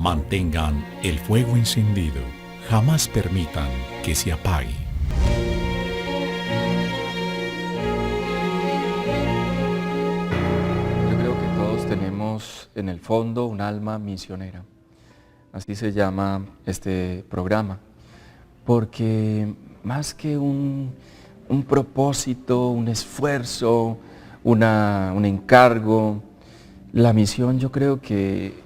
Mantengan el fuego encendido. Jamás permitan que se apague. Yo creo que todos tenemos en el fondo un alma misionera. Así se llama este programa. Porque más que un propósito, un esfuerzo, un encargo, la misión yo creo que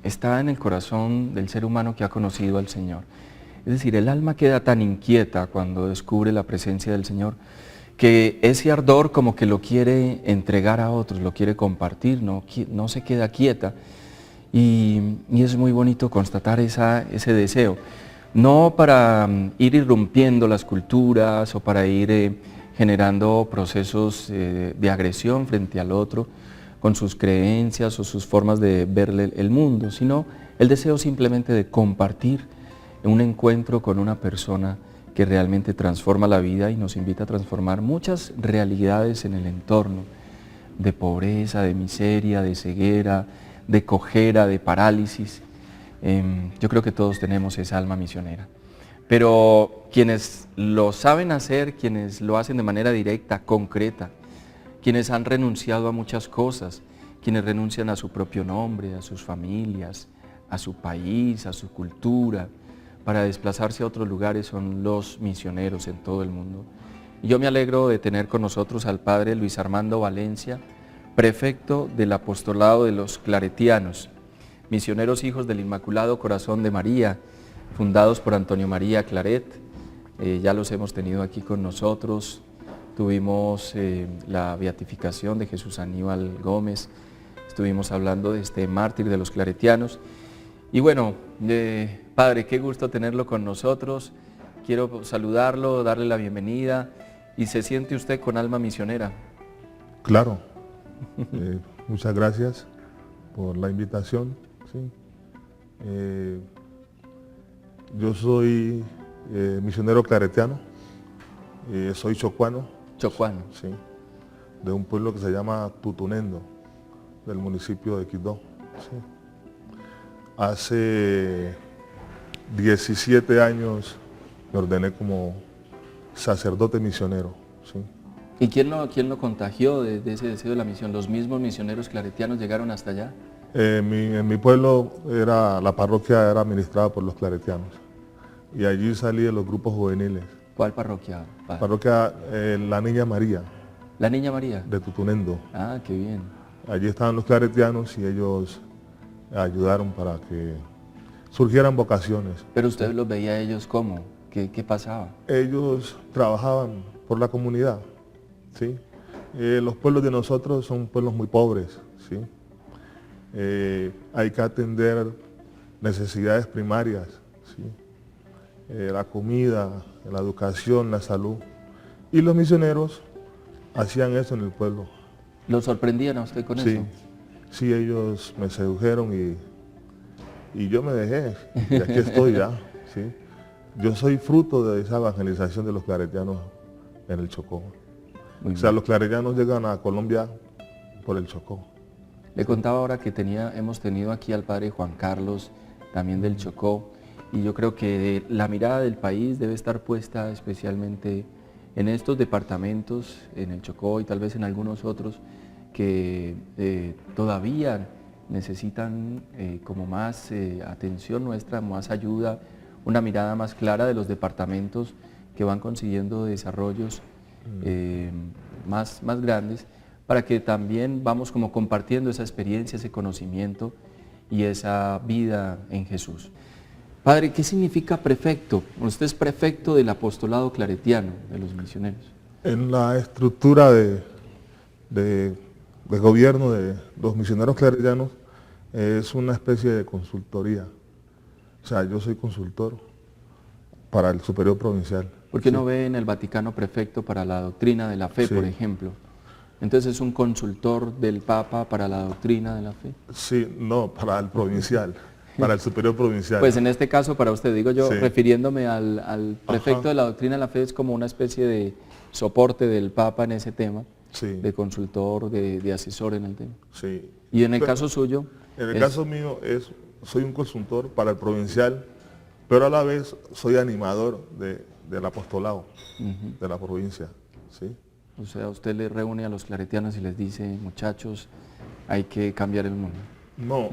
está en el corazón del ser humano que ha conocido al Señor. Es decir, el alma queda tan inquieta cuando descubre la presencia del Señor, que ese ardor como que lo quiere entregar a otros, lo quiere compartir, no se queda quieta. Y es muy bonito constatar ese deseo, no para ir irrumpiendo las culturas o para ir generando procesos de agresión frente al otro, con sus creencias o sus formas de verle el mundo, sino el deseo simplemente de compartir un encuentro con una persona que realmente transforma la vida y nos invita a transformar muchas realidades en el entorno, de pobreza, de miseria, de ceguera, de cojera, de parálisis. Yo creo que todos tenemos esa alma misionera. Pero quienes lo saben hacer, quienes lo hacen de manera directa, concreta, quienes han renunciado a muchas cosas, quienes renuncian a su propio nombre, a sus familias, a su país, a su cultura, para desplazarse a otros lugares, son los misioneros en todo el mundo. Y yo me alegro de tener con nosotros al padre Luis Armando Valencia, prefecto del apostolado de los claretianos, misioneros hijos del Inmaculado Corazón de María, fundados por Antonio María Claret. Ya los hemos tenido aquí con nosotros. Tuvimos la beatificación de Jesús Aníbal Gómez, estuvimos hablando de este mártir de los claretianos. Y bueno, padre, qué gusto tenerlo con nosotros. Quiero saludarlo, darle la bienvenida. ¿Y se siente usted con alma misionera? Claro. Muchas gracias por la invitación. ¿Sí? Yo soy misionero claretiano, soy chocuano. Chocuano. Sí, de un pueblo que se llama Tutunendo, del municipio de Quibdó. Sí. Hace 17 años me ordené como sacerdote misionero. ¿Sí? ¿Y quién lo contagió de ese deseo de la misión? ¿Los mismos misioneros claretianos llegaron hasta allá? En mi pueblo la parroquia era administrada por los claretianos y allí salí de los grupos juveniles. ¿Cuál parroquia, padre? Parroquia La Niña María. ¿La Niña María? De Tutunendo. Ah, qué bien. Allí estaban los claretianos y ellos ayudaron para que surgieran vocaciones. ¿Pero usted los veía a ellos cómo? ¿Qué pasaba? Ellos trabajaban por la comunidad, ¿sí? Los pueblos de nosotros son pueblos muy pobres, ¿sí? Hay que atender necesidades primarias, ¿sí? La comida, la educación, la salud. Y los misioneros hacían eso en el pueblo. ¿Lo sorprendían a usted con eso? Sí, ellos me sedujeron y yo me dejé, y aquí estoy ya. ¿Sí? Yo soy fruto de esa evangelización de los claretianos en el Chocó. O sea, los claretianos llegan a Colombia por el Chocó. Le contaba ahora que hemos tenido aquí al padre Juan Carlos, también del Chocó, y yo creo que la mirada del país debe estar puesta especialmente en estos departamentos, en el Chocó y tal vez en algunos otros, que todavía necesitan como más atención nuestra, más ayuda, una mirada más clara de los departamentos que van consiguiendo desarrollos más grandes, para que también vamos como compartiendo esa experiencia, ese conocimiento y esa vida en Jesús. Padre, ¿qué significa prefecto? Usted es prefecto del apostolado claretiano, de los misioneros. En la estructura de gobierno de los misioneros claretianos es una especie de consultoría. O sea, yo soy consultor para el superior provincial. ¿Por qué no ve en el Vaticano prefecto para la doctrina de la fe, por ejemplo? Entonces es un consultor del Papa para la doctrina de la fe. Sí, no, para el provincial, para el superior provincial. Pues en este caso, para usted, digo yo, refiriéndome al prefecto de la doctrina de la fe, es como una especie de soporte del Papa en ese tema, de consultor, de asesor en el tema. Sí. Y en el caso suyo... En el caso mío es soy un consultor para el provincial, pero a la vez soy animador del apostolado de la provincia. ¿Sí? O sea, usted le reúne a los claretianos y les dice, muchachos, hay que cambiar el mundo. No,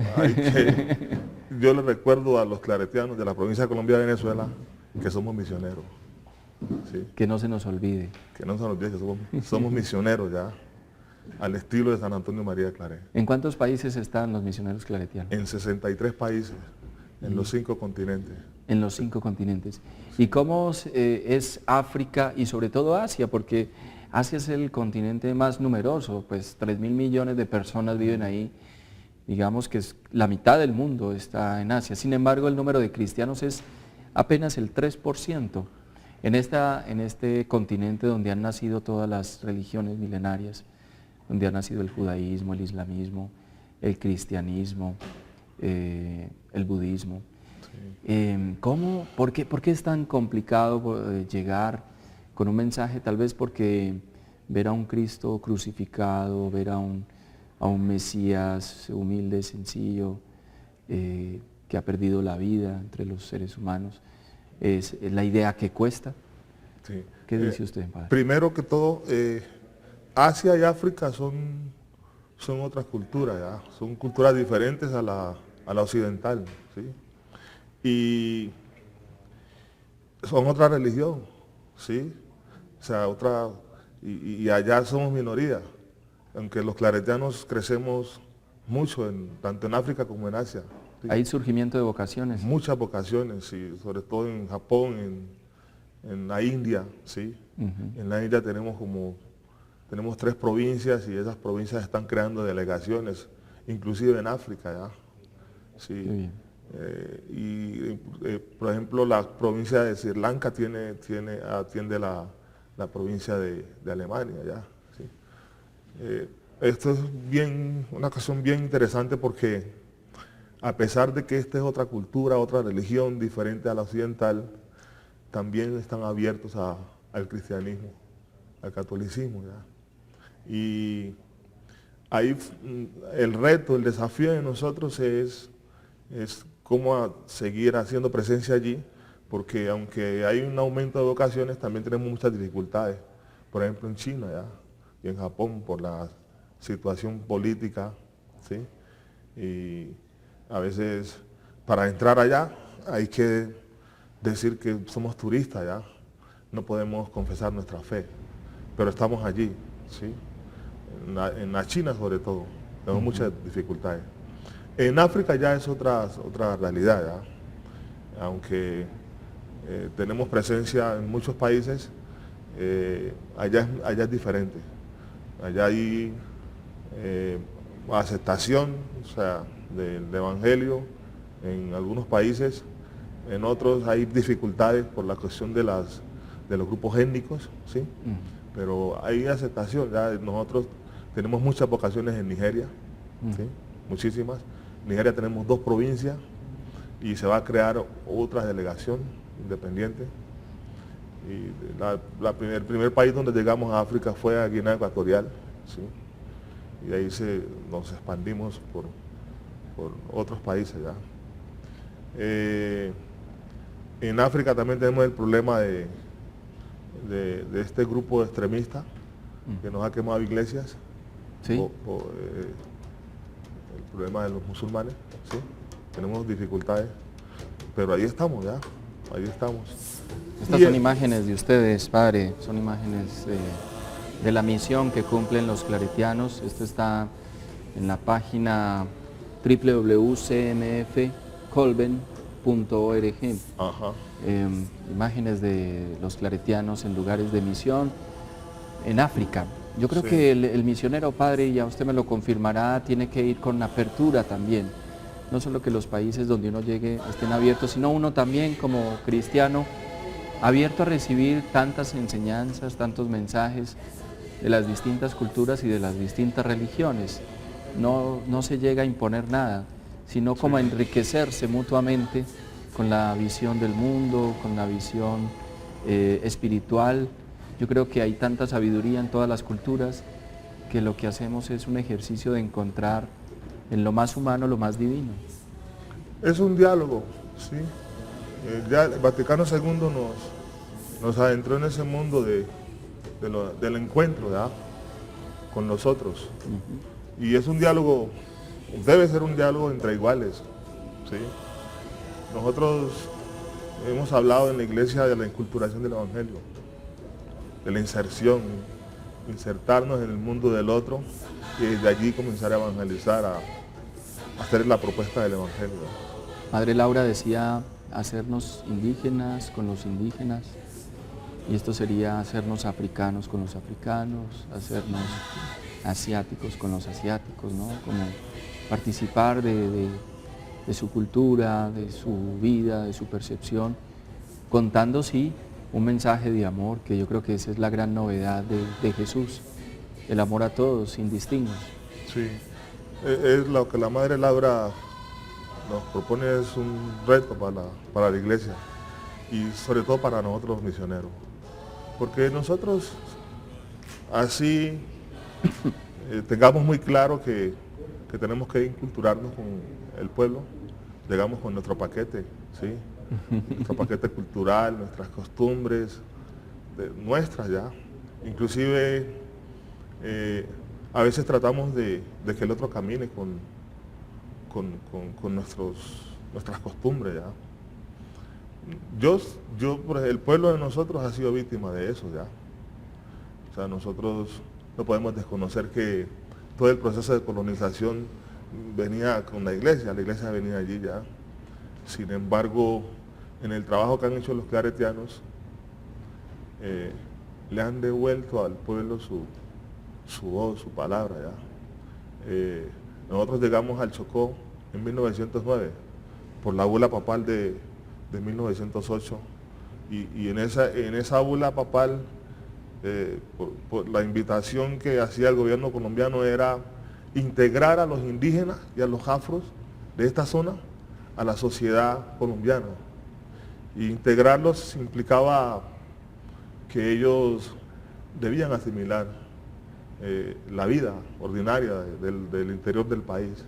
yo le recuerdo a los claretianos de la provincia de Colombia y Venezuela que somos misioneros. ¿Sí? Que no se nos olvide. Que no se nos olvide que somos misioneros ya, al estilo de San Antonio María de Claret. ¿En cuántos países están los misioneros claretianos? En 63 países, en los 5 continentes. En los 5 continentes. ¿Y cómo es África y sobre todo Asia? Porque Asia es el continente más numeroso, pues 3.000 millones de personas viven ahí. Digamos que es la mitad del mundo está en Asia. Sin embargo, el número de cristianos es apenas el 3%. En este continente donde han nacido todas las religiones milenarias, donde ha nacido el judaísmo, el islamismo, el cristianismo, el budismo. Sí. ¿Por qué es tan complicado llegar con un mensaje? Tal vez porque ver a un Cristo crucificado, ver a un Mesías humilde, sencillo, que ha perdido la vida entre los seres humanos, es la idea que cuesta. Sí. ¿Qué dice usted, padre? Primero que todo, Asia y África son otras culturas, ¿ya? Son culturas diferentes a la occidental, ¿sí? Y son otra religión, ¿sí? O sea, y allá somos minoría, aunque los claretianos crecemos mucho, tanto en África como en Asia. ¿Sí? Hay surgimiento de vocaciones. Muchas vocaciones, sí, sobre todo en Japón, en la India, ¿sí? En la India tenemos 3 provincias y esas provincias están creando delegaciones, inclusive en África, ¿ya? Sí. Por ejemplo, la provincia de Sri Lanka atiende la provincia de Alemania, ¿ya? ¿Sí? Esto es una cuestión bien interesante porque a pesar de que esta es otra cultura, otra religión diferente a la occidental, también están abiertos al cristianismo, al catolicismo, ¿ya? Y ahí el reto, el desafío de nosotros es cómo seguir haciendo presencia allí, porque aunque hay un aumento de vocaciones, también tenemos muchas dificultades. Por ejemplo, en China, ¿ya? Y en Japón, por la situación política, ¿sí? Y a veces para entrar allá hay que decir que somos turistas, ¿ya? No podemos confesar nuestra fe, pero estamos allí, ¿sí? En la China sobre todo, tenemos muchas dificultades. En África ya es otra realidad, ¿ya? Aunque tenemos presencia en muchos países, allá es diferente. Allá hay aceptación, o sea, del evangelio en algunos países, en otros hay dificultades por la cuestión de los grupos étnicos, ¿sí? Pero hay aceptación, ya nosotros tenemos muchas vocaciones en Nigeria, ¿sí? Muchísimas. En Nigeria tenemos 2 provincias y se va a crear otra delegación independiente. Y el primer país donde llegamos a África fue a Guinea Ecuatorial, ¿sí? Y ahí nos expandimos por otros países ya. En África también tenemos el problema de este grupo extremista que nos ha quemado iglesias. ¿Sí? El problema de los musulmanes, ¿sí? Tenemos dificultades, pero ahí estamos ya, ahí estamos. Estas son imágenes de ustedes, padre, son imágenes de la misión que cumplen los claretianos. Esto está en la página www.cmfcolben.org. Imágenes de los claretianos en lugares de misión en África. Yo creo que el misionero, padre, y ya usted me lo confirmará, tiene que ir con apertura también. No solo que los países donde uno llegue estén abiertos, sino uno también como cristiano, abierto a recibir tantas enseñanzas, tantos mensajes de las distintas culturas y de las distintas religiones. No se llega a imponer nada, sino como a enriquecerse mutuamente con la visión del mundo, con la visión espiritual. Yo creo que hay tanta sabiduría en todas las culturas que lo que hacemos es un ejercicio de encontrar en lo más humano lo más divino. Es un diálogo, ¿sí? Ya el Vaticano II nos adentró en ese mundo del encuentro, ¿verdad?, con los otros. Y es un diálogo, debe ser un diálogo entre iguales, ¿sí? Nosotros hemos hablado en la iglesia de la inculturación del Evangelio, de la inserción, insertarnos en el mundo del otro y desde allí comenzar a evangelizar, a hacer la propuesta del Evangelio. Madre Laura decía hacernos indígenas con los indígenas, y esto sería hacernos africanos con los africanos, hacernos asiáticos con los asiáticos, ¿no? Como participar de su cultura, de su vida, de su percepción, contando, sí, un mensaje de amor, que yo creo que esa es la gran novedad de Jesús, el amor a todos, sin distingos. Sí, es lo que la Madre Laura nos propone, es un reto para la iglesia y sobre todo para nosotros los misioneros, porque nosotros así tengamos muy claro que tenemos que inculturarnos con el pueblo, llegamos con nuestro paquete, ¿sí? Nuestro paquete cultural, nuestras costumbres, nuestras ya, inclusive a veces tratamos de que el otro camine con nuestras costumbres ya. El pueblo de nosotros ha sido víctima de eso ya. O sea, nosotros no podemos desconocer que todo el proceso de colonización venía con la iglesia venía allí ya. Sin embargo, en el trabajo que han hecho los claretianos, le han devuelto al pueblo su voz, su palabra ya. Nosotros llegamos al Chocó en 1909 por la bula papal de 1908 y en esa bula papal, por la invitación que hacía el gobierno colombiano era integrar a los indígenas y a los afros de esta zona a la sociedad colombiana. Y integrarlos implicaba que ellos debían asimilar la vida ordinaria del interior del país.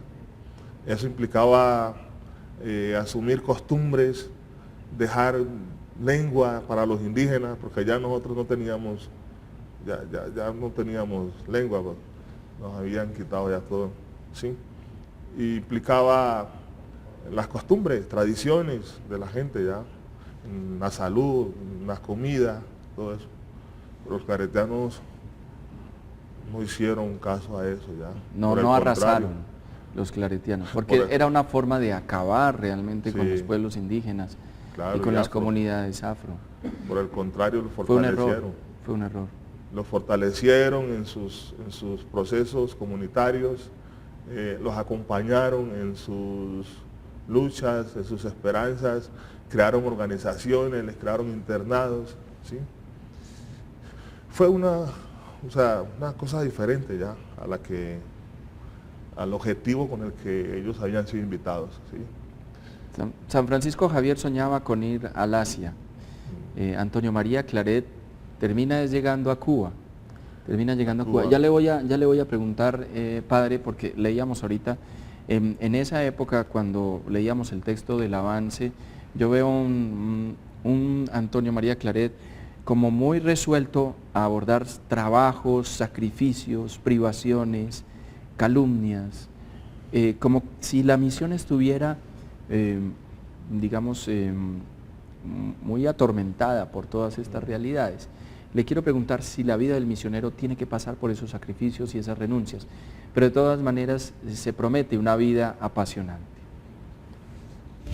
Eso implicaba asumir costumbres, dejar lengua para los indígenas, porque ya nosotros no teníamos, ya no teníamos lengua, pues, nos habían quitado ya todo, ¿sí? Y implicaba las costumbres, tradiciones de la gente ya, la salud, la comida, todo eso. Los claretianos no hicieron caso a eso ya. No arrasaron los claretianos, porque era una forma de acabar realmente con los pueblos indígenas, claro, y con las comunidades afro. Por el contrario, los fortalecieron. Fue un error. Los fortalecieron en sus procesos comunitarios, los acompañaron en sus luchas, en sus esperanzas, crearon organizaciones, les crearon internados, ¿sí? Fue una cosa diferente ya al objetivo con el que ellos habían sido invitados, ¿sí? San Francisco Javier soñaba con ir al Asia. Antonio María Claret termina llegando a Cuba. Ya le voy a preguntar, padre, porque leíamos ahorita, en esa época cuando leíamos el texto del avance, yo veo un Antonio María Claret como muy resuelto a abordar trabajos, sacrificios, privaciones, calumnias, como si la misión estuviera, muy atormentada por todas estas realidades. Le quiero preguntar si la vida del misionero tiene que pasar por esos sacrificios y esas renuncias, pero de todas maneras se promete una vida apasionante.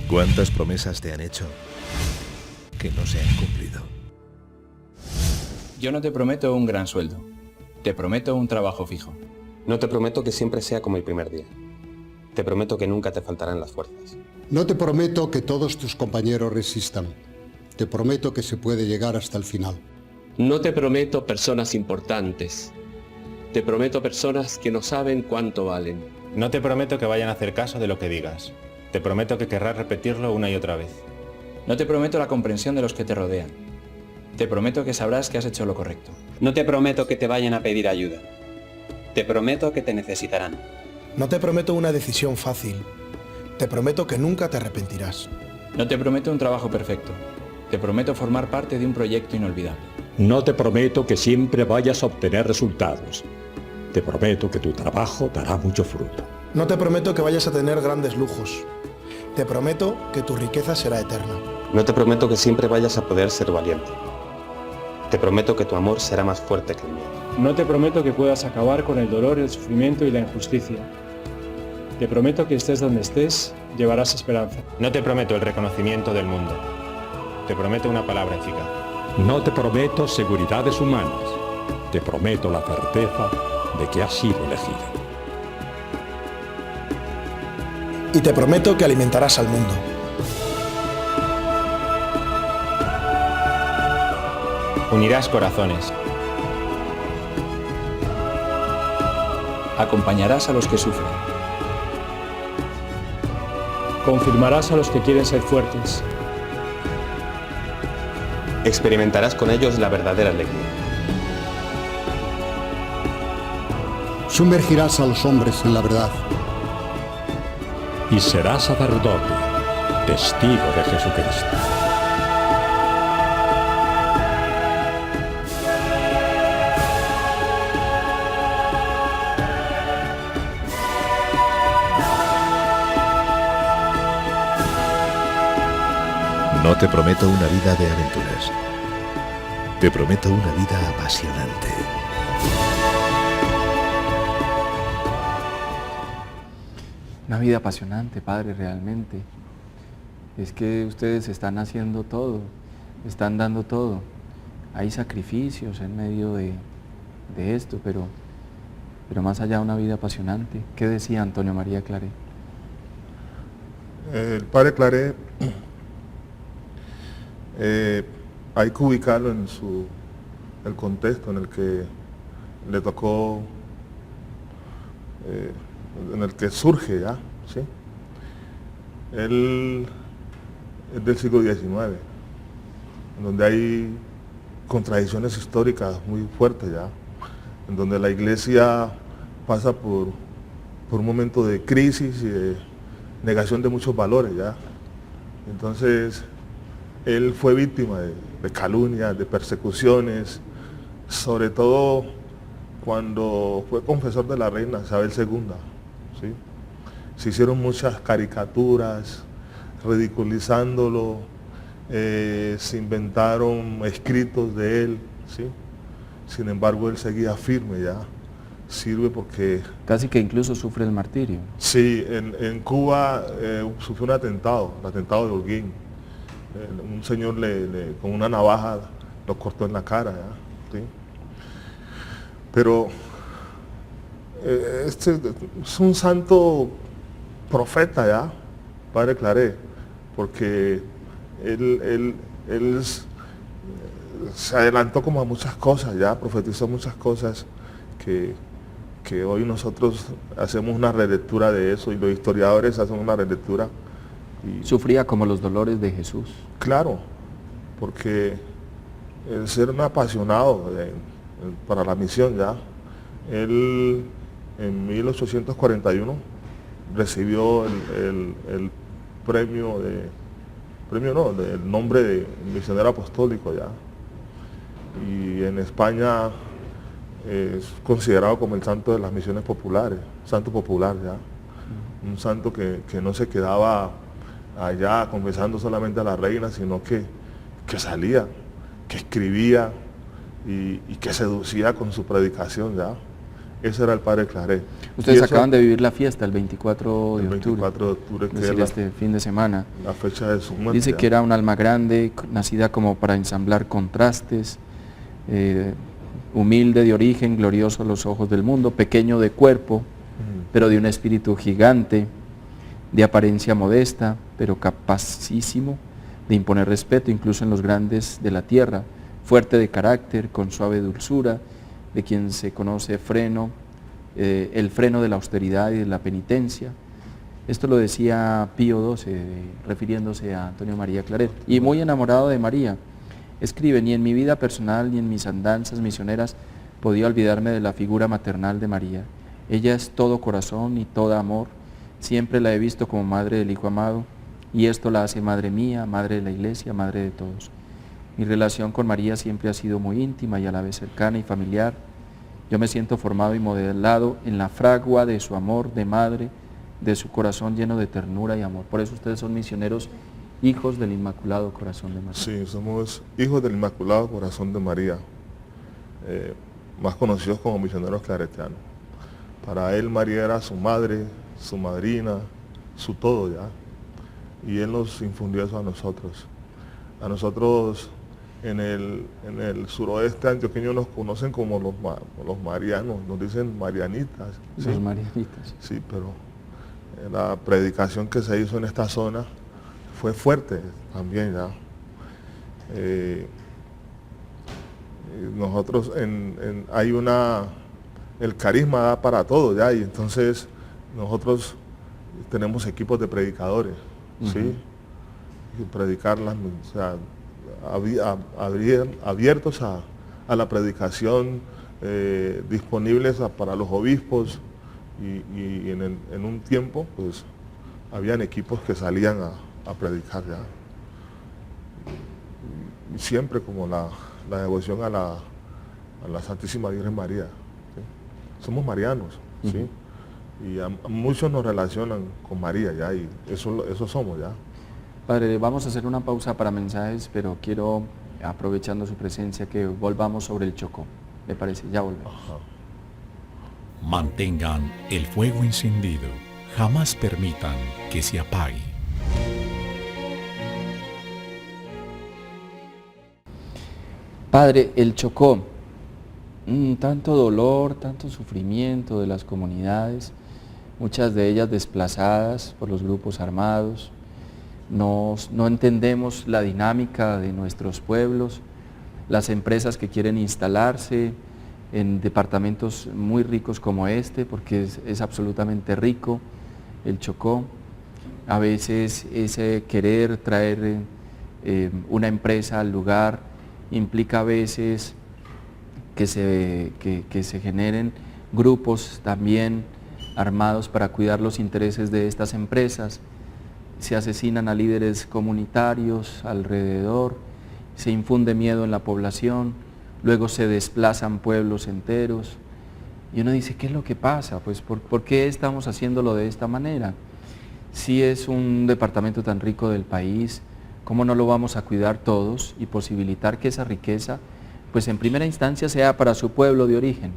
¿Cuántas promesas te han hecho que no se han cumplido? Yo no te prometo un gran sueldo, te prometo un trabajo fijo. No te prometo que siempre sea como el primer día. Te prometo que nunca te faltarán las fuerzas. No te prometo que todos tus compañeros resistan. Te prometo que se puede llegar hasta el final. No te prometo personas importantes. Te prometo personas que no saben cuánto valen. No te prometo que vayan a hacer caso de lo que digas. Te prometo que querrás repetirlo una y otra vez. No te prometo la comprensión de los que te rodean. Te prometo que sabrás que has hecho lo correcto. No te prometo que te vayan a pedir ayuda. Te prometo que te necesitarán. No te prometo una decisión fácil, Te prometo que nunca te arrepentirás. No te prometo un trabajo perfecto. Te prometo formar parte de un proyecto inolvidable. No te prometo que siempre vayas a obtener resultados. Te prometo que tu trabajo dará mucho fruto. No te prometo que vayas a tener grandes lujos. Te prometo que tu riqueza será eterna. No te prometo que siempre vayas a poder ser valiente. Te prometo que tu amor será más fuerte que el miedo. No te prometo que puedas acabar con el dolor, el sufrimiento y la injusticia. Te prometo que estés donde estés, llevarás esperanza. No te prometo el reconocimiento del mundo. Te prometo una palabra eficaz. No te prometo seguridades humanas. Te prometo la certeza de que has sido elegido. Y te prometo que alimentarás al mundo. Unirás corazones. Acompañarás a los que sufren. Confirmarás a los que quieren ser fuertes. Experimentarás con ellos la verdadera alegría. Sumergirás a los hombres en la verdad. Y serás sacerdote, testigo de Jesucristo. No te prometo una vida de aventuras. Te prometo una vida apasionante. Una vida apasionante, Padre, realmente. Es que ustedes están haciendo todo, están dando todo. Hay sacrificios en medio de esto, pero más allá de una vida apasionante. ¿Qué decía Antonio María Claret? El padre Claret, hay que ubicarlo en el contexto en el que le tocó, en el que surge ya, ¿sí? Él es del siglo XIX, en donde hay contradicciones históricas muy fuertes ya, en donde la iglesia pasa por un momento de crisis y de negación de muchos valores ya. Entonces, él fue víctima de calumnias, de persecuciones, sobre todo cuando fue confesor de la reina Isabel II, ¿sí? Se hicieron muchas caricaturas ridiculizándolo, se inventaron escritos de él, ¿sí? Sin embargo, él seguía firme ya, sirve porque... Casi que incluso sufre el martirio. Sí, en Cuba sufrió un atentado, el atentado de Holguín. Un señor con una navaja lo cortó en la cara, ¿ya? ¿Sí? Pero este es un santo profeta ya, padre Claret, porque él se adelantó como a muchas cosas ya, profetizó muchas cosas que hoy nosotros hacemos una relectura de eso y los historiadores hacen una relectura. Sufría como los dolores de Jesús. Claro, porque el ser un apasionado para la misión ya, él en 1841 recibió el premio del nombre de misionero apostólico ya, y en España es considerado como el santo de las misiones populares, santo popular ya, un santo que no se quedaba allá confesando solamente a la reina, sino que salía, que escribía y que seducía con su predicación ya. Ese era el padre Claret. Ustedes acaban de vivir la fiesta el 24 de octubre. 24 de octubre, que es este fin de semana. La fecha de su muerte. Dice que era un alma grande, nacida como para ensamblar contrastes, humilde de origen, glorioso a los ojos del mundo, pequeño de cuerpo, pero de un espíritu gigante, de apariencia modesta, pero capacísimo de imponer respeto incluso en los grandes de la tierra, fuerte de carácter, con suave dulzura, de quien se conoce el freno de la austeridad y de la penitencia. Esto lo decía Pío XII, refiriéndose a Antonio María Claret, y muy enamorado de María. Escribe: ni en mi vida personal ni en mis andanzas misioneras podía olvidarme de la figura maternal de María. Ella es todo corazón y todo amor, Siempre la he visto como madre del Hijo amado, y esto la hace madre mía, madre de la Iglesia, madre de todos. Mi relación con María siempre ha sido muy íntima y a la vez cercana y familiar. Yo me siento formado y modelado en la fragua de su amor de madre, de su corazón lleno de ternura y amor. Por eso ustedes son misioneros, hijos del Inmaculado Corazón de María. Sí, somos hijos del Inmaculado Corazón de María, más conocidos como misioneros claretianos. Para él María era su madre, su madrina, su todo ya. Y él nos infundió eso a nosotros. A nosotros en el suroeste antioqueño nos conocen como los marianos, nos dicen marianitas. ¿sí? Los marianitas. Sí, pero la predicación que se hizo en esta zona fue fuerte también ya. Nosotros hay el carisma da para todo ya, y entonces nosotros tenemos equipos de predicadores, ¿sí? Y predicarlas, o sea, abiertos a la predicación, disponibles para los obispos, y en un tiempo pues habían equipos que salían a predicar ya. Y siempre como la devoción a la Santísima Virgen María. ¿sí? Somos marianos, ¿sí? Y a muchos nos relacionan con María ya, y eso somos ya. Padre, vamos a hacer una pausa para mensajes, pero quiero, aprovechando su presencia, que volvamos sobre el Chocó. ¿Le parece? Ya volvemos. Ajá. Mantengan el fuego encendido. Jamás permitan que se apague. Padre, el Chocó, tanto dolor, tanto sufrimiento de las comunidades, muchas de ellas desplazadas por los grupos armados. No entendemos la dinámica de nuestros pueblos, las empresas que quieren instalarse en departamentos muy ricos como este, porque es absolutamente rico el Chocó. A veces ese querer traer una empresa al lugar implica a veces que se generen grupos también armados para cuidar los intereses de estas empresas. Se asesinan a líderes comunitarios alrededor, se infunde miedo en la población, luego se desplazan pueblos enteros. Y uno dice, ¿qué es lo que pasa? Pues, ¿por qué estamos haciéndolo de esta manera? Si es un departamento tan rico del país, ¿cómo no lo vamos a cuidar todos y posibilitar que esa riqueza, pues en primera instancia sea para su pueblo de origen,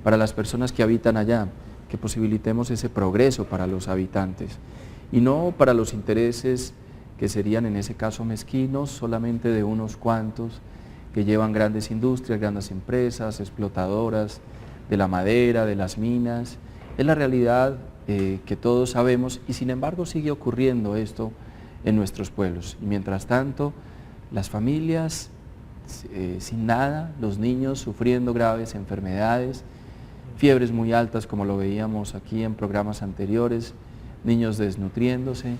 para las personas que habitan allá, que posibilitemos ese progreso para los habitantes? Y no para los intereses que serían en ese caso mezquinos, solamente de unos cuantos que llevan grandes industrias, grandes empresas, explotadoras de la madera, de las minas. Es la realidad que todos sabemos, y sin embargo sigue ocurriendo esto en nuestros pueblos. Y mientras tanto, las familias sin nada, los niños sufriendo graves enfermedades, fiebres muy altas como lo veíamos aquí en programas anteriores, niños desnutriéndose,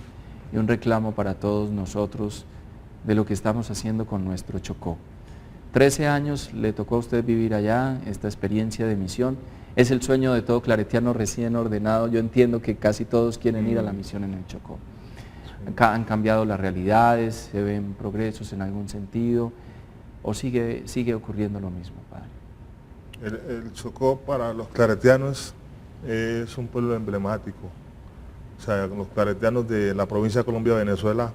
y un reclamo para todos nosotros de lo que estamos haciendo con nuestro Chocó. 13 años le tocó a usted vivir allá, esta experiencia de misión. Es el sueño de todo claretiano recién ordenado. Yo entiendo que casi todos quieren ir a la misión en el Chocó. Han cambiado las realidades, se ven progresos en algún sentido, o sigue ocurriendo lo mismo, Padre. El Chocó para los claretianos es un pueblo emblemático. O sea, los claretianos de la provincia de Colombia, Venezuela,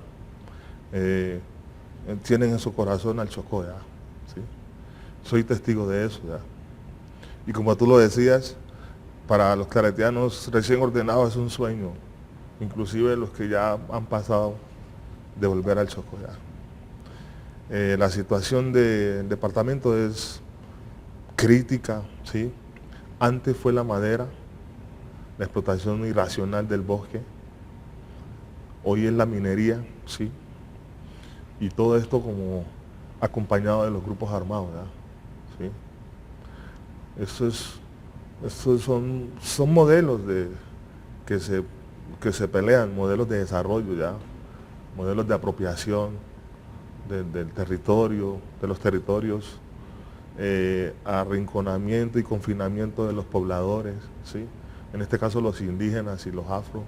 tienen en su corazón al Chocó ya. ¿sí? Soy testigo de eso ya. Y como tú lo decías, para los claretianos recién ordenados es un sueño, inclusive los que ya han pasado de volver al Chocó ya. La situación del departamento es crítica, ¿sí? Antes fue la madera, la explotación irracional del bosque, hoy es la minería, ¿sí? Y todo esto como acompañado de los grupos armados, ¿sí? Estos son modelos que se pelean, modelos de desarrollo ya, modelos de apropiación del territorio, de los territorios, arrinconamiento y confinamiento de los pobladores, ¿sí? En este caso los indígenas y los afro,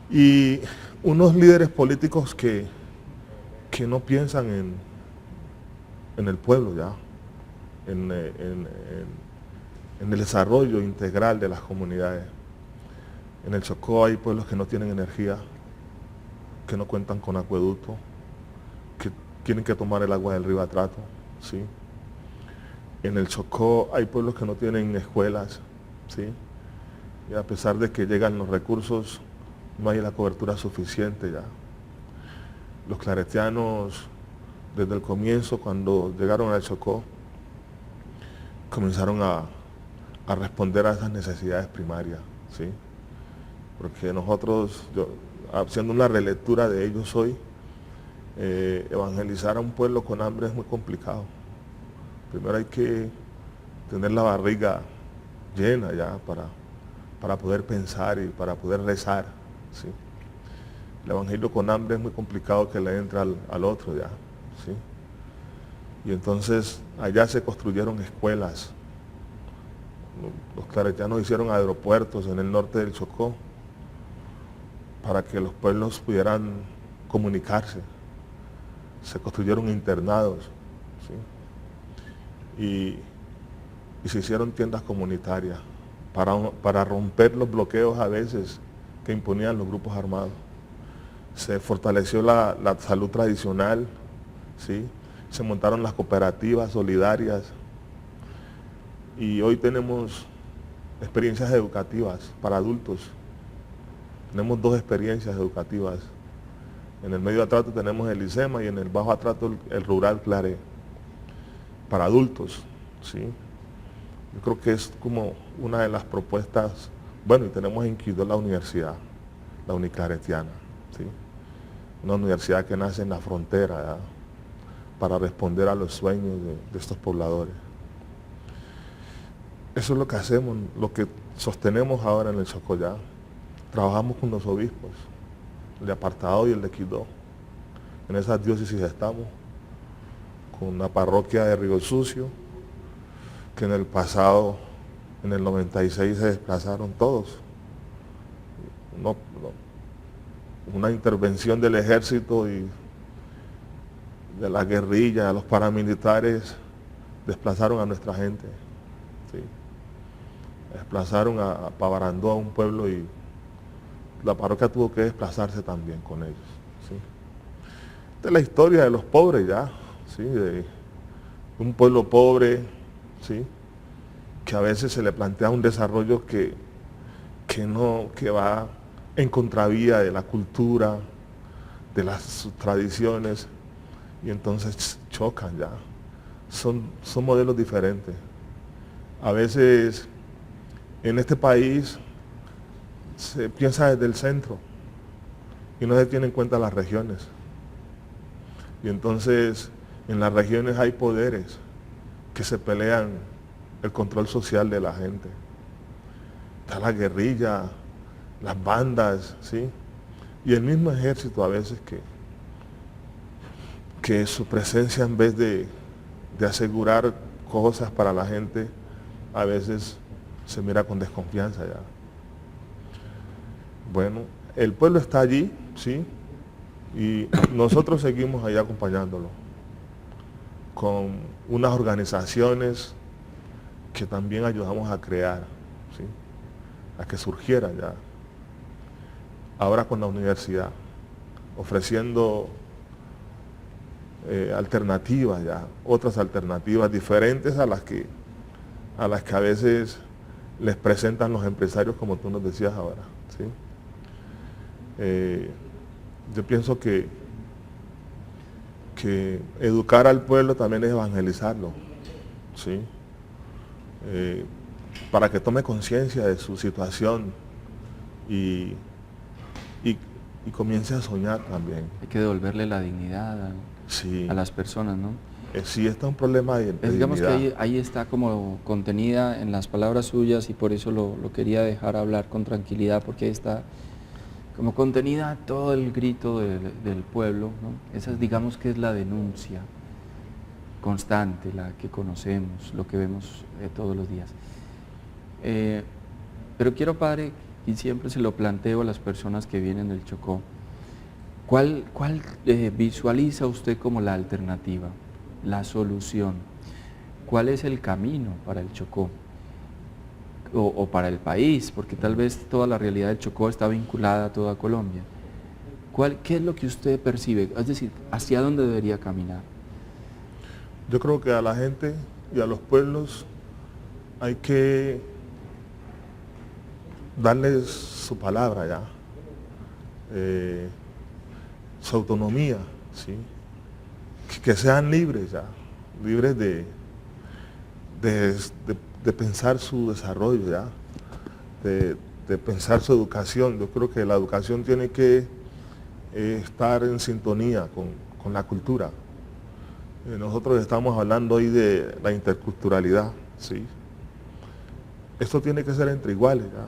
Y unos líderes políticos que no piensan en el pueblo ya, en el desarrollo integral de las comunidades. En el Chocó hay pueblos que no tienen energía, que no cuentan con acueducto, que tienen que tomar el agua del río Atrato, ¿sí? En el Chocó hay pueblos que no tienen escuelas, ¿sí? Y a pesar de que llegan los recursos, no hay la cobertura suficiente ya. Los claretianos, desde el comienzo, cuando llegaron al Chocó, comenzaron a responder a esas necesidades primarias, ¿sí? Porque nosotros, haciendo una relectura de ellos hoy, evangelizar a un pueblo con hambre es muy complicado. Primero hay que tener la barriga llena ya para poder pensar y para poder rezar, ¿sí? El evangelio con hambre es muy complicado que le entre al otro ya, ¿sí? Y entonces allá se construyeron escuelas. Los claretianos hicieron aeropuertos en el norte del Chocó para que los pueblos pudieran comunicarse. Se construyeron internados, ¿sí? Y se hicieron tiendas comunitarias para romper los bloqueos a veces que imponían los grupos armados. Se fortaleció la salud tradicional, ¿sí? Se montaron las cooperativas solidarias y hoy tenemos experiencias educativas para adultos. Tenemos 2 experiencias educativas. En el medio Atrato tenemos el ISEMA y en el bajo Atrato el rural Clare, para adultos, ¿sí? Yo creo que es como una de las propuestas. Bueno, y tenemos en Quito la universidad, la Uniclaretiana, ¿sí? Una universidad que nace en la frontera, ¿ya? Para responder a los sueños de estos pobladores. Eso es lo que hacemos, lo que sostenemos ahora en el Chocó ya. Trabajamos con los obispos, el de Apartado y el de Quito. En esas diócesis estamos, con la parroquia de Río Sucio, que en el pasado, en el 96, se desplazaron todos. Una intervención del ejército y de la guerrilla, los paramilitares, desplazaron a nuestra gente, ¿sí? Desplazaron a Pavarandó, a un pueblo, y la parroquia tuvo que desplazarse también con ellos, ¿sí? Esta es la historia de los pobres ya, ¿sí? De un pueblo pobre, ¿sí? Que a veces se le plantea un desarrollo que va en contravía de la cultura, de las tradiciones, y entonces chocan ya. Son modelos diferentes. A veces en este país se piensa desde el centro y no se tienen en cuenta las regiones. Y entonces en las regiones hay poderes que se pelean el control social de la gente. Está la guerrilla, las bandas, ¿sí? Y el mismo ejército a veces que su presencia, en vez de asegurar cosas para la gente, a veces se mira con desconfianza ya. Bueno, el pueblo está allí, ¿sí? Y nosotros seguimos ahí acompañándolo con unas organizaciones que también ayudamos a crear, ¿sí? A que surgieran ya. Ahora con la universidad, ofreciendo alternativas ya, otras alternativas diferentes a las que a veces les presentan los empresarios, como tú nos decías ahora, ¿sí? Yo pienso que educar al pueblo también es evangelizarlo, ¿sí? Para que tome conciencia de su situación y comience a soñar también. Hay que devolverle la dignidad a las personas, ¿no? Sí, está un problema de digamos dignidad. que ahí está como contenida en las palabras suyas, y por eso lo quería dejar hablar con tranquilidad, porque ahí está como contenida todo el grito del pueblo, ¿no? Esa, digamos, que es la denuncia constante, la que conocemos, lo que vemos todos los días. Pero quiero, Padre, y siempre se lo planteo a las personas que vienen del Chocó, ¿cuál visualiza usted como la alternativa, la solución? ¿Cuál es el camino para el Chocó? O para el país, porque tal vez toda la realidad del Chocó está vinculada a toda Colombia. ¿Qué es lo que usted percibe? Es decir, ¿hacia dónde debería caminar? Yo creo que a la gente y a los pueblos hay que darles su palabra ya, su autonomía, ¿sí? Que sean libres ya, libres de pensar su desarrollo ya, de pensar su educación. Yo creo que la educación tiene que estar en sintonía con la cultura. Nosotros estamos hablando hoy de la interculturalidad, ¿sí? Esto tiene que ser entre iguales ya.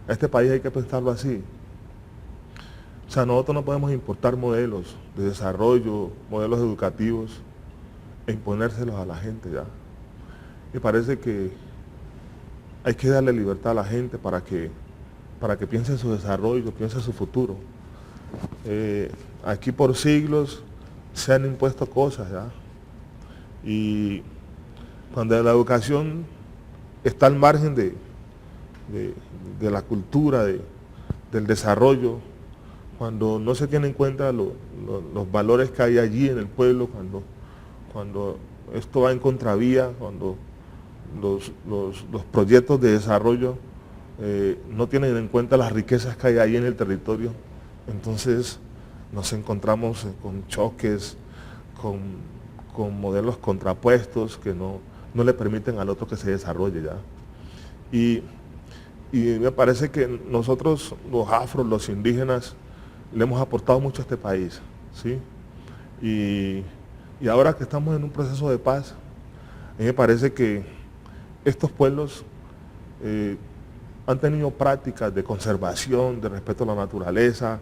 A este país hay que pensarlo así. O sea, nosotros no podemos importar modelos de desarrollo, modelos educativos e imponérselos a la gente ya. Me parece que hay que darle libertad a la gente para que piense en su desarrollo, piense en su futuro. Aquí por siglos se han impuesto cosas ya. Y cuando la educación está al margen de la cultura, del desarrollo, cuando no se tienen en cuenta los valores que hay allí en el pueblo, cuando esto va en contravía, cuando los proyectos de desarrollo no tienen en cuenta las riquezas que hay ahí en el territorio, entonces nos encontramos con choques, con modelos contrapuestos que no le permiten al otro que se desarrolle ya. Y me parece que nosotros, los afros, los indígenas, le hemos aportado mucho a este país, ¿sí? Y ahora que estamos en un proceso de paz, a mí me parece que estos pueblos han tenido prácticas de conservación, de respeto a la naturaleza,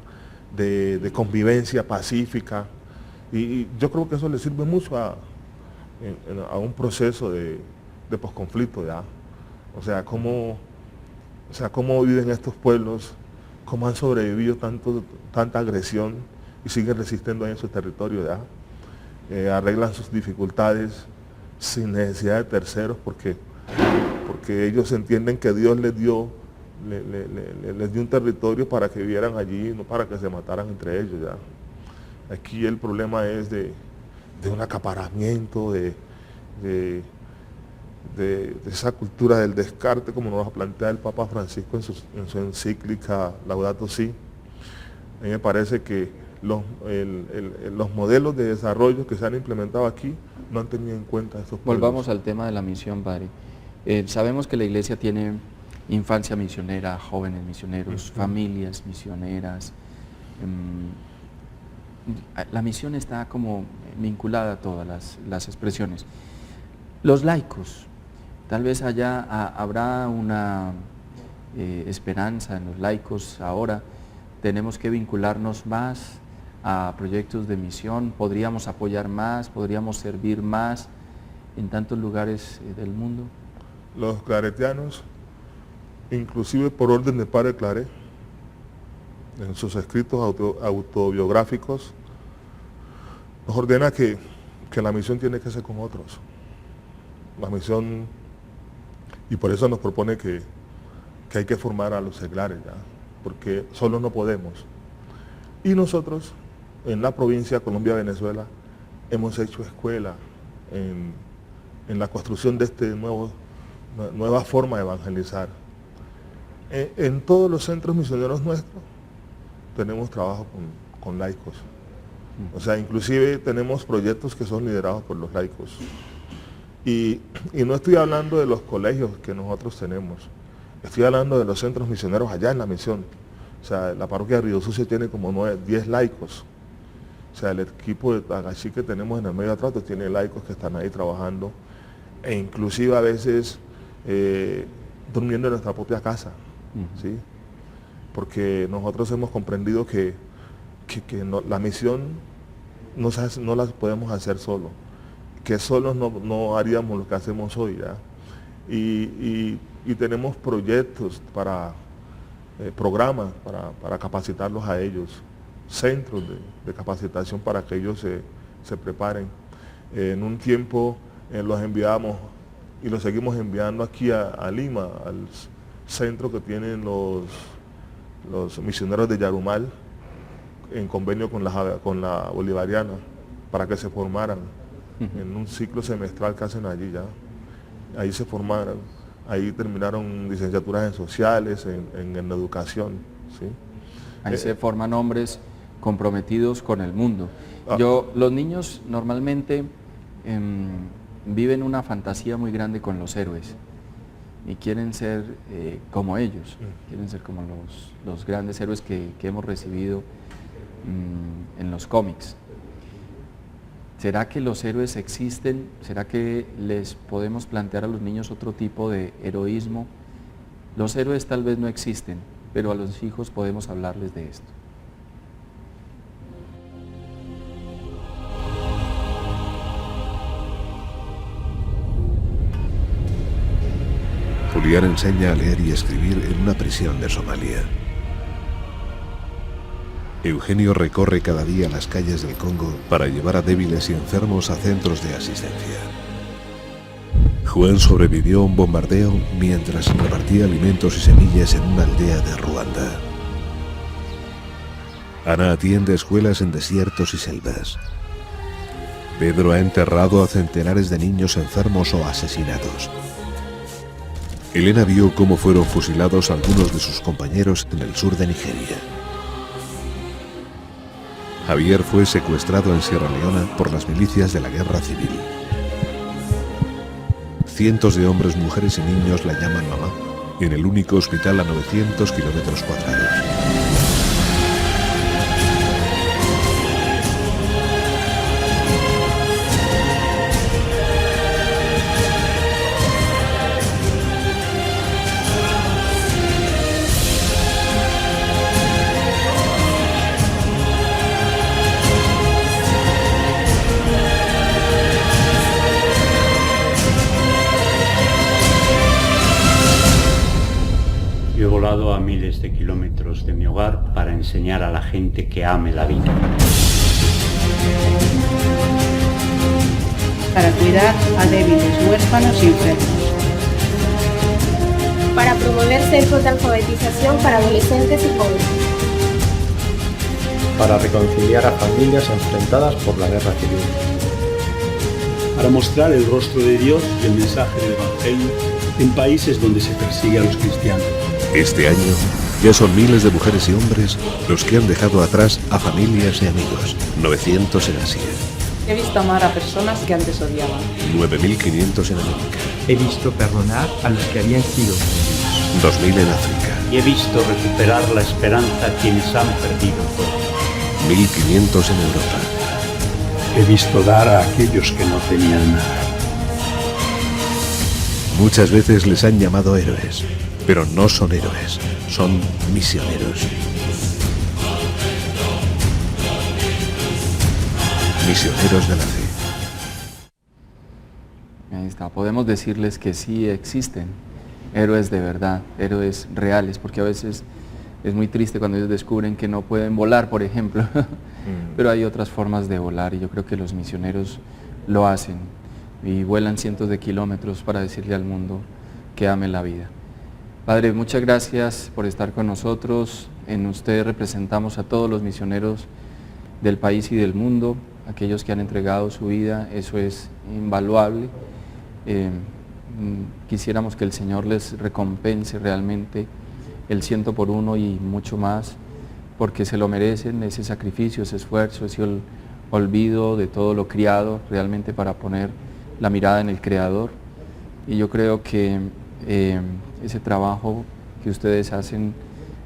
de convivencia pacífica, y yo creo que eso le sirve mucho a un proceso de posconflicto ya. O sea, cómo viven estos pueblos, cómo han sobrevivido tanta agresión y siguen resistiendo ahí en su territorio ya. Arreglan sus dificultades sin necesidad de terceros porque ellos entienden que Dios les dio un territorio para que vivieran allí, no para que se mataran entre ellos ya. Aquí el problema es de un acaparamiento, de esa cultura del descarte, como nos plantea el Papa Francisco en su encíclica Laudato Si. A mí me parece que los modelos de desarrollo que se han implementado aquí no han tenido en cuenta estos pueblos. Volvamos al tema de la misión, padre. Sabemos que la iglesia tiene infancia misionera, jóvenes misioneros, familias misioneras. La misión está como vinculada a todas las expresiones. Los laicos, tal vez allá habrá una esperanza en los laicos ahora. Tenemos que vincularnos más a proyectos de misión, podríamos apoyar más, podríamos servir más en tantos lugares del mundo. Los claretianos, inclusive por orden de Padre Claret, en sus escritos autobiográficos, nos ordena que la misión tiene que ser con otros. La misión, y por eso nos propone que hay que formar a los seglares, ¿ya? Porque solos no podemos. Y nosotros, en la provincia Colombia-Venezuela, hemos hecho escuela en la construcción de esta nueva forma de evangelizar. En todos los centros misioneros nuestros tenemos trabajo con laicos. O sea, inclusive tenemos proyectos que son liderados por los laicos. Y no estoy hablando de los colegios que nosotros tenemos, estoy hablando de los centros misioneros allá en la misión. O sea, la parroquia de Río Sucio tiene como 10 laicos. O sea, el equipo de Tagachí que tenemos en el medio atrato tiene laicos que están ahí trabajando, e inclusive a veces durmiendo en nuestra propia casa, ¿sí? Porque nosotros hemos comprendido que la misión no la podemos hacer solo, que solos no haríamos lo que hacemos hoy, ¿ya? Y tenemos proyectos programas para capacitarlos a ellos, centros de capacitación para que ellos se preparen. En un tiempo los enviamos y los seguimos enviando aquí a Lima, al centro que tienen los misioneros de Yarumal, en convenio con la Bolivariana, para que se formaran en un ciclo semestral que hacen allí ya. Ahí se formaron, ahí terminaron licenciaturas en sociales, en educación. ¿sí? Ahí se forman hombres comprometidos con el mundo. Los niños normalmente viven una fantasía muy grande con los héroes y quieren ser como ellos, quieren ser como los grandes héroes que hemos recibido en los cómics. ¿Será que los héroes existen? ¿Será que les podemos plantear a los niños otro tipo de heroísmo? Los héroes tal vez no existen, pero a los hijos podemos hablarles de esto. Julián enseña a leer y escribir en una prisión de Somalia. Eugenio recorre cada día las calles del Congo para llevar a débiles y enfermos a centros de asistencia. Juan sobrevivió a un bombardeo mientras repartía alimentos y semillas en una aldea de Ruanda. Ana atiende escuelas en desiertos y selvas. Pedro ha enterrado a centenares de niños enfermos o asesinados. Elena vio cómo fueron fusilados algunos de sus compañeros en el sur de Nigeria. Javier fue secuestrado en Sierra Leona por las milicias de la guerra civil. Cientos de hombres, mujeres y niños la llaman mamá en el único hospital a 900 kilómetros cuadrados. Yo he volado a miles de kilómetros de mi hogar para enseñar a la gente que ame la vida. Para cuidar a débiles, huérfanos y enfermos. Para promover centros de alfabetización para adolescentes y jóvenes. Para reconciliar a familias enfrentadas por la guerra civil. Para mostrar el rostro de Dios y el mensaje del Evangelio en países donde se persigue a los cristianos. Este año ya son miles de mujeres y hombres los que han dejado atrás a familias y amigos. 900 en Asia. He visto amar a personas que antes odiaban. 9.500 en América. He visto perdonar a los que habían sido. 2.000 en África. Y he visto recuperar la esperanza a quienes han perdido todo. 1.500 en Europa. He visto dar a aquellos que no tenían nada. Muchas veces les han llamado héroes, pero no son héroes, son misioneros. Misioneros de la fe. Ahí está, podemos decirles que sí existen héroes de verdad, héroes reales, porque a veces es muy triste cuando ellos descubren que no pueden volar, por ejemplo, pero hay otras formas de volar y yo creo que los misioneros lo hacen y vuelan cientos de kilómetros para decirle al mundo que ame la vida. Padre, muchas gracias por estar con nosotros. En usted representamos a todos los misioneros del país y del mundo, aquellos que han entregado su vida, eso es invaluable. Quisiéramos que el Señor les recompense realmente el 100 por 1 y mucho más, porque se lo merecen, ese sacrificio, ese esfuerzo, ese olvido de todo lo criado, realmente para poner la mirada en el Creador. Y yo creo que ese trabajo que ustedes hacen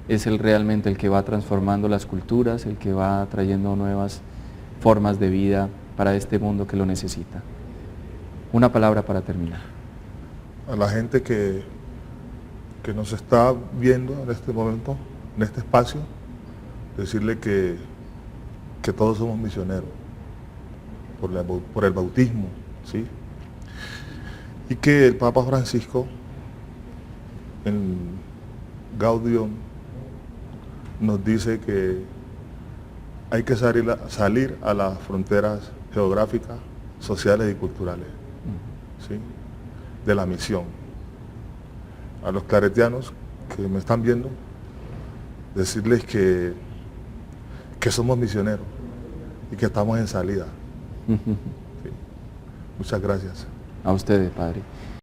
es realmente el que va transformando las culturas, el que va trayendo nuevas formas de vida para este mundo que lo necesita. Una palabra para terminar. A la gente que nos está viendo en este momento, en este espacio, decirle que todos somos misioneros por el bautismo, ¿sí? Y que el Papa Francisco, en Gaudium nos dice que hay que salir a las fronteras geográficas, sociales y culturales, ¿sí?, de la misión. A los claretianos que me están viendo, decirles que somos misioneros y que estamos en salida. Sí. Muchas gracias. A ustedes, Padre.